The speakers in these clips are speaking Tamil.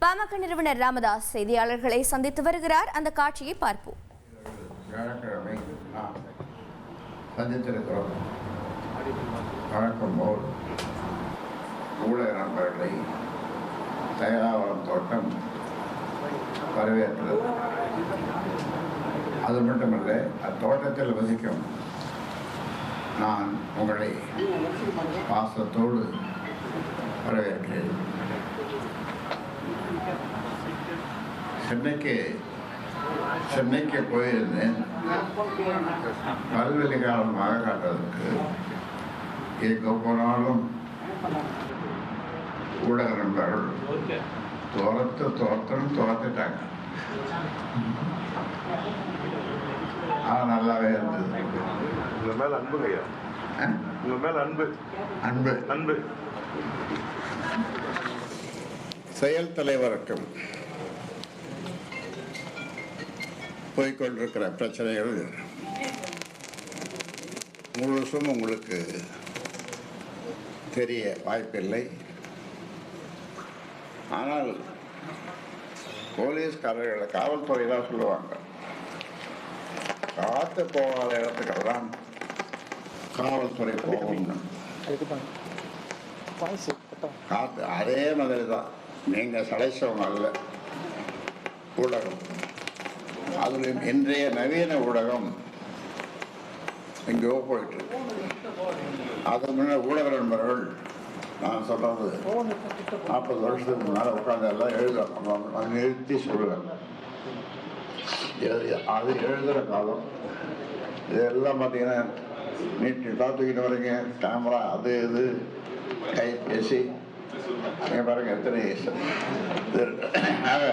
பாமக நிறுவனர் ராமதாஸ் செய்தியாளர்களை சந்தித்து வருகிறார். அந்த காட்சியை பார்ப்போம். வியாழக்கிழமை நாம் சந்தித்திருக்கிறோம். வழக்கம் போல் ஊடக நண்பர்களை தயாராவரம் தோட்டம் வரவேற்றது. அது மட்டுமல்ல, அத்தோட்டத்தில் வசிக்கும் நான் உங்களை பாசத்தோடு வரவேற்கிறேன். சென்னைக்கு போயிருந்தேன். பல்வெளி காலமாக காட்டுறதுக்கு எங்கே போனாலும் ஊடக நண்பர்கள் துரத்துட்டாங்க. நல்லாவே இருந்தது. உங்க மேல அன்பு ஐயா, உங்க மேல அன்பு அன்பு அன்பு. செயல் தலைவருக்கும் போய்கொண்டிருக்கிற பிரச்சனைகள் முழுசும் உங்களுக்கு தெரிய வாய்ப்பில்லை. ஆனால் போலீஸ்காரர்களை காவல்துறை தான் சொல்லுவாங்க, காத்து போகாத இடத்துக்கெல்லாம் காவல்துறை போகணும். காத்து அதே மாதிரி தான். நீங்கள் சடைச்சவங்க அல்ல ஊடகம். அதிலும் இன்றைய நவீன ஊடகம் எங்கேயோ போயிட்டு இருக்கு. அது முன்ன ஊடக நண்பர்கள் நான் சொல்றது 40 வருஷத்துக்கு முன்னால் உட்காந்து எல்லாம் எழுதுறோம். அது நிறுத்தி சொல்லுவேன். அது எழுதுகிற காலம். இதெல்லாம் பார்த்தீங்கன்னா நீட்டாக தூக்கிட்டு வரீங்க. கேமரா அது இது கைபேசி பாருங்க எத்தனை ஆக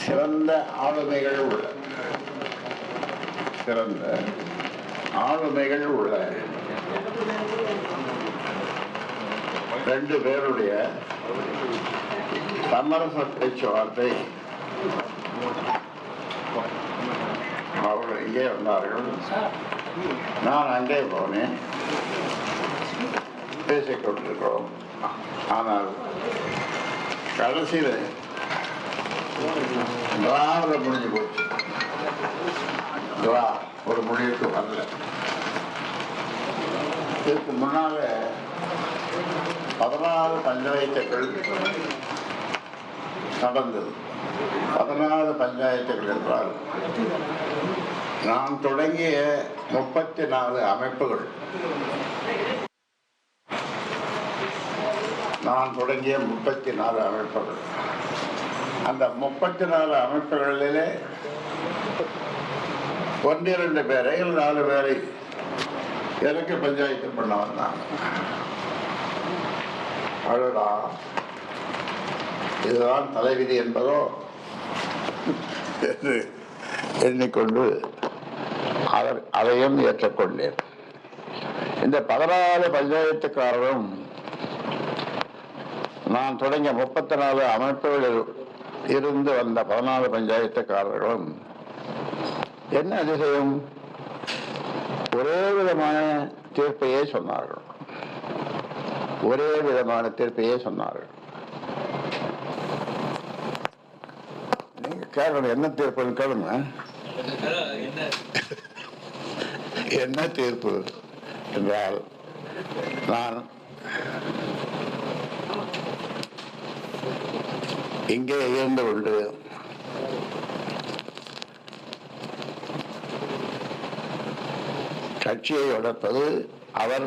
சிறந்த ஆளுமைகள் உள்ள 2 பேருடைய சமரச பேச்சுவார்த்தை அவர்கள் இங்கே வந்தார்கள். நான் அங்கே போனேன். பேசிக்கொண்டிருக்கிறோம். ஆனால் கடைசியில் முடிஞ்சு போச்சு. ஒரு முடிவுக்கு வரல. இதுக்கு முன்னால 14 பஞ்சாயத்துகள் நடந்தது. 14 பஞ்சாயத்துகள் என்றால் நான் தொடங்கிய 34 அமைப்புகள். அந்த 34 அமைப்புகளிலே 1-2 பேரை 4 பேரை எனக்கு பஞ்சாயத்து பண்ண வந்தாங்க. அழகா இதுதான் தலைவிதி என்பதோ என்று எண்ணிக்கொண்டு அதையும் ஏற்றுக்கொண்டேன். இந்த 14 பஞ்சாயத்துக்காரரும் நான் தொடங்கிய 34 அமைப்புகளில் இருந்து வந்த 14 பஞ்சாயத்துக்காரர்களும் என்ன அதிசயம், ஒரே விதமான தீர்ப்பையே சொன்னார்கள். நீங்க கேட்கணும், என்ன தீர்ப்புன்னு கேளுங்க. என்ன தீர்ப்பு என்றால், நான் இங்கே இருந்து கொண்டு கட்சியை வளர்ப்பது, அவர்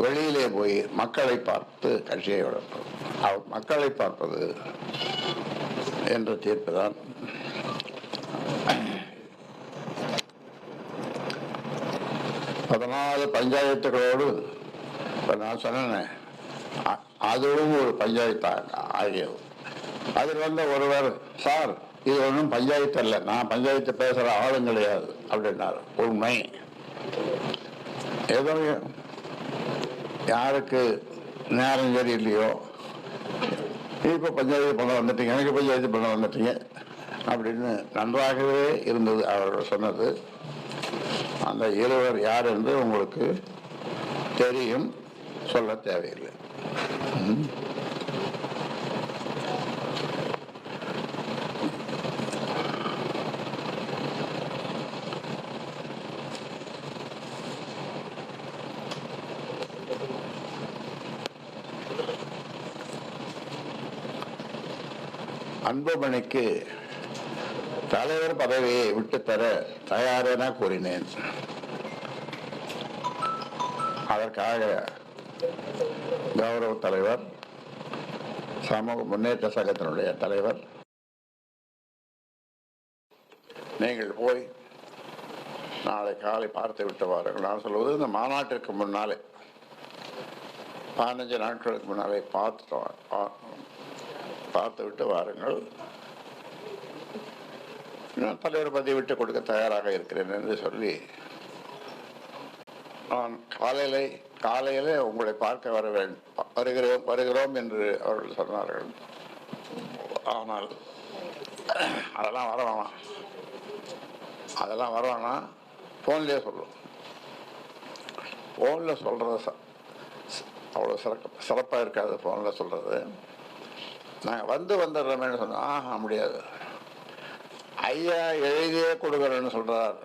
வெளியிலே போய் மக்களை பார்த்து கட்சியை வளர்ப்பது, அவர் மக்களை பார்ப்பது என்ற தீர்ப்பு தான். பதினாலு பஞ்சாயத்துகளோடு நான் சொன்னேன், அதுவும் ஒரு பஞ்சாயத்து ஆகியது. அதில் வந்த ஒருவர், சார் இது ஒன்றும் பஞ்சாயத்து அல்ல, நான் பஞ்சாயத்து பேசுகிற ஆளும் கிடையாது அப்படின்னாரு. உண்மை. ஏதோ யாருக்கு நேரம் சரியில்லையோ, இப்போ பஞ்சாயத்து பண்ண வந்துட்டீங்க, எனக்கு பஞ்சாயத்து பண்ண வந்துட்டீங்க அப்படின்னு நன்றாகவே இருந்தது அவர்கள் சொன்னது. அந்த இருவர் யார் என்று உங்களுக்கு தெரியும், சொல்ல தேவையில்லை. அன்புமணிக்கு தலைவர் பதவியை விட்டுத்தர தயார் என கூறினேன். அதற்காக கௌரவ தலைவர், சமூக முன்னேற்ற சங்கத்தினுடைய தலைவர், நீங்கள் போய் நாளை காலை பார்த்து விட்டு வாருங்கள். நான் சொல்வது இந்த மாநாட்டிற்கு முன்னாலே 15 நாட்களுக்கு முன்னாலே பார்த்து விட்டு வாருங்கள். நான் தலைவர் பதவி விட்டு கொடுக்க தயாராக இருக்கிறேன் என்று சொல்லி நான் காலையிலே உங்களை பார்க்க வருகிறோம் என்று அவர்கள் சொன்னார்கள். ஆனால் அதெல்லாம் வர வேணாம், ஃபோன்லேயே சொல்லும். ஃபோனில் சொல்கிறது அவ்வளோ சிறப்பாக இருக்காது. ஃபோனில் சொல்கிறது நாங்கள் வந்துடுறோமேன்னு சொன்னோம். முடியாது, ஐயா எழுதியே கொடுக்குறேன்னு சொல்கிறார்.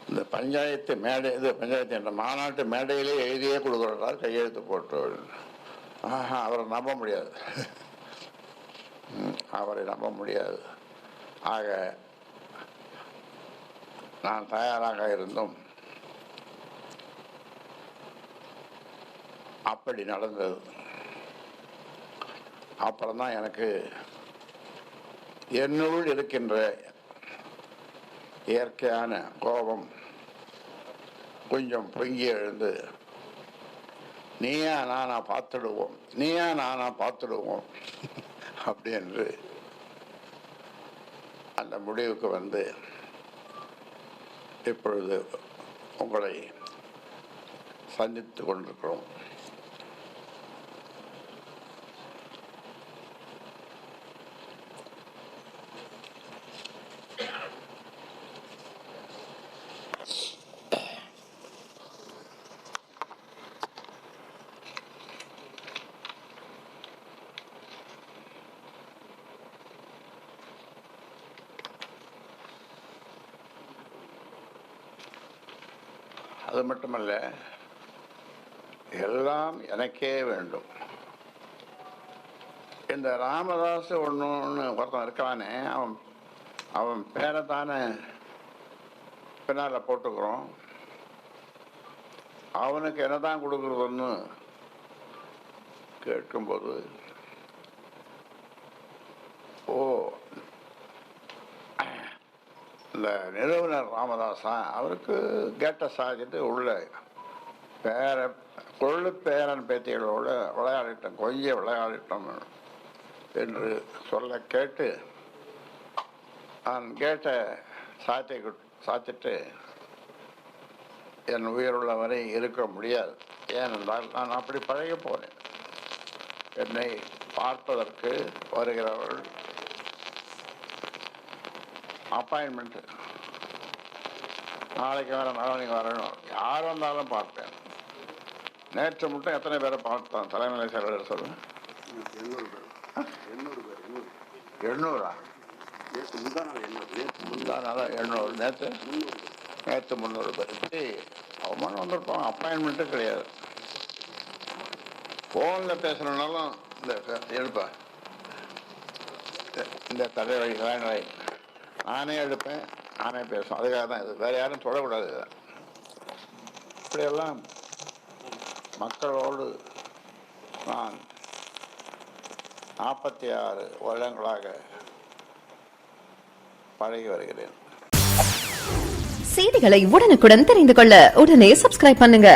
இந்த பஞ்சாயத்து மேடை, பஞ்சாயத்து என்ற மாநாட்டு மேடையிலே எழுதியே கொடுக்குறார், கையெழுத்து போட்டு. அவரை நம்ப முடியாது, அவரை நம்ப முடியாது. ஆக நான் தயாராக இருந்தும் அப்படி நடந்தது. அப்புறம்தான் எனக்கு என்னுள் இருக்கின்ற இயற்கையான கோபம் கொஞ்சம் பொங்கி எழுந்து, நீயா நானா பார்த்துடுவோம் அப்படி என்று அந்த முடிவுக்கு வந்து இப்பொழுது உங்களை சந்தித்து கொண்டிருக்கிறோம். அது மட்டுமல்ல, எல்லாம் எனக்கே வேண்டும். இந்த ராமதாஸ் ஒன்று ஒருத்தன் இருக்கானே, அவன் பேரை தானே பின்னால் போட்டுக்கிறோம். அவனுக்கு என்னதான் கொடுக்குறதுன்னு கேட்கும்போது, இந்த நிறுவனர் ராமதாஸா, அவருக்கு கேட்ட சாதிட்டு உள்ள கொள்ளு பேரன் பேத்திகளோடு கொஞ்சம் விளையாடிட்டோம் என்று சொல்ல கேட்டு நான் கேட்ட சாத்திட்டு என் உயிருள்ள வரை இருக்க முடியாது. ஏனென்றால் நான் அப்படி பழகி போனேன். என்னை பார்ப்பதற்கு வருகிறவர்கள் அப்பாயின்மெண்ட்டு, நாளைக்கு நாளைக்கு வரணும், யார் வந்தாலும் பார்ப்பேன். நேற்று மட்டும் எத்தனை பேரை பார்த்தோம் தலைமை செயலர் சொல்லுங்க? 800. நேற்று 300 பேர். இப்படி அவமானம் வந்திருப்பாங்க. அப்பாயின்மெண்ட்டும் கிடையாது. ஃபோனில் பேசுகிறனாலும் இந்த தலைவரை நானே எடுப்பேன், நானே பேசுவேன். அதுக்காக தான் இது. வேறு யாரும் தொடக்கூடாது. இப்படியெல்லாம் மக்களோடு நான் 46 வருடங்களாக பழகி வருகிறேன். செய்திகளை உடனுக்குடன் தெரிந்து கொள்ள உடனே சப்ஸ்கிரைப் பண்ணுங்க.